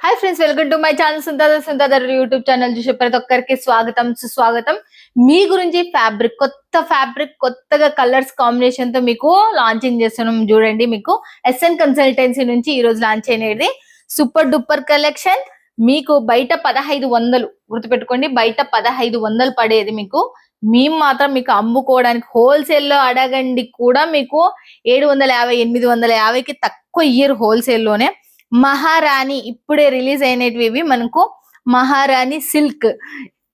Hi friends, welcome to my channel Sundar YouTube channel చూసే ప్రతి ఒక్కరికి స్వాగతం సుస్వాగతం. మీ గురించి కొత్త ఫ్యాబ్రిక్ కొత్తగా కలర్స్ కాంబినేషన్ తో మీకు లాంచింగ్ చేస్తున్నాం. చూడండి, మీకు ఎస్ఎన్ కన్సల్టెన్సీ నుంచి ఈ రోజు లాంచ్ అయినది సూపర్ డూపర్ కలెక్షన్. మీకు బయట 1500 గుర్తుపెట్టుకోండి, బయట 1500 పడేది మీకు మేము మాత్రం మీకు అమ్ముకోవడానికి హోల్సేల్ లో అడగండి కూడా మీకు 750 850కి తక్కువ ఇయర్ హోల్సేల్ లోనే. మహారాణి ఇప్పుడే రిలీజ్ అయినవి మనకు మహారాణి సిల్క్.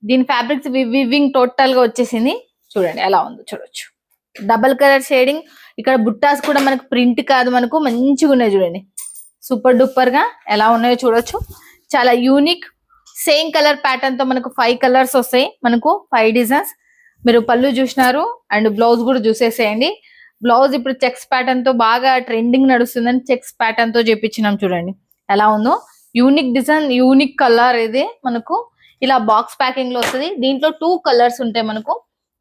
దీని ఫ్యాబ్రిక్స్ వివింగ్ టోటల్ గా వచ్చేసింది. చూడండి ఎలా ఉందో చూడొచ్చు. డబల్ కలర్ షేడింగ్, ఇక్కడ బుట్టాస్ కూడా మనకు ప్రింట్ కాదు, మనకు మంచిగా ఉన్నాయి. చూడండి సూపర్ డూపర్ గా ఎలా ఉన్నాయో చూడొచ్చు. చాలా యూనిక్ సేమ్ కలర్ ప్యాటర్న్ తో మనకు 5 కలర్స్ వస్తాయి, మనకు 5 డిజైన్స్. మీరు పళ్ళు చూసినారు అండ్ బ్లౌజ్ కూడా చూసేసేయండి. బ్లౌజ్ ఇప్పుడు చెక్స్ ప్యాటర్న్ తో బాగా ట్రెండింగ్ నడుస్తుందని చెక్స్ ప్యాటర్న్ తో చేపించినాం. చూడండి ఎలా ఉందో. యూనిక్ డిజైన్, యూనిక్ కలర్ ఇది మనకు ఇలా బాక్స్ ప్యాకింగ్ లో వస్తుంది. దీంట్లో 2 కలర్స్ ఉంటాయి మనకు.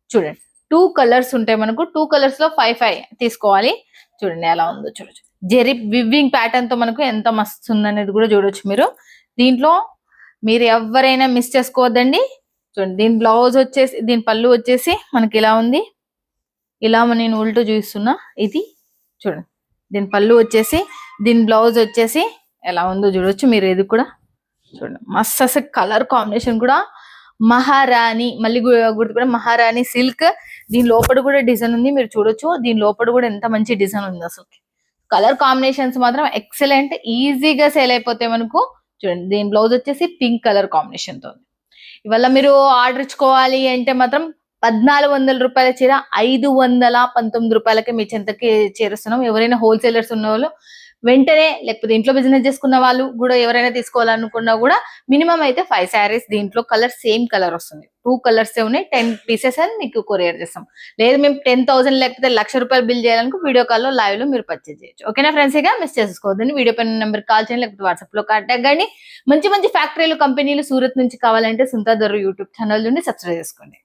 చూడండి 2 కలర్స్ ఉంటాయి మనకు. 2 కలర్స్ లో 5 తీసుకోవాలి. చూడండి ఎలా ఉందో చూడొచ్చు. జెరీ వివింగ్ ప్యాటర్న్ తో మనకు ఎంత మస్తు ఉందనేది కూడా చూడొచ్చు మీరు. దీంట్లో మీరు ఎవరైనా మిస్ చేసుకోవద్దండి. చూడండి దీని బ్లౌజ్ వచ్చేసి, దీని పళ్ళు వచ్చేసి మనకి ఇలా ఉంది. ఇలా నేను ఉల్టా చూస్తున్నా. ఇది చూడండి దీని పళ్ళు వచ్చేసి, దీని బ్లౌజ్ వచ్చేసి ఎలా ఉందో చూడొచ్చు మీరు. ఇది కూడా చూడండి మస్తు అసలు కలర్ కాంబినేషన్ కూడా మహారాణి, మళ్ళీ గుర్తుపడ మహారాణి సిల్క్. దీని లోపల కూడా డిజైన్ ఉంది, మీరు చూడొచ్చు. దీని లోపల కూడా ఎంత మంచి డిజైన్ ఉంది. అసలు కలర్ కాంబినేషన్స్ మాత్రం ఎక్సలెంట్, ఈజీగా సేల్ అయిపోతాయి మనకు. చూడండి దీని బ్లౌజ్ వచ్చేసి పింక్ కలర్ కాంబినేషన్ తో ఉంది. ఇవాళ మీరు ఆర్డర్ ఇచ్చుకోవాలి అంటే మాత్రం 1400 రూపాయల చీర 519 రూపాయలకి మీ చెంతకి చేరుస్తున్నాం. ఎవరైనా హోల్సేలర్స్ ఉన్న వాళ్ళు వెంటనే, లేకపోతే ఇంట్లో బిజినెస్ చేసుకున్న వాళ్ళు కూడా ఎవరైనా తీసుకోవాలనుకున్నా కూడా మినిమం అయితే 5 శారీస్. దీంట్లో కలర్ సేమ్ కలర్ వస్తుంది. 2 కలర్స్ ఉన్నాయి. 10 పీసెస్ అని మీకు కొరియర్ చేస్తాం. లేదు మేము 10,000 లేకపోతే 1,00,000 రూపాయలు బిల్ చేయాలనుకో వీడియో కాల్లో లైవ్ లో మీరు పర్చేజ్ చేయొచ్చు. ఓకేనా ఫ్రెండ్స్? ఇక మిస్ చేసుకోవద్దండి. వీడియో పైన నెంబర్ కాల్ చేయండి, లేకపోతే వాట్సాప్ లో కాంటాక్ట్ కానీ. మంచి మంచి ఫ్యాక్టరీలు, కంపెనీలు సూరత్ నుంచి కావాలంటే సుందర్ యూట్యూబ్ ఛానల్ నుండి సబ్స్క్రైబ్ చేసుకోండి.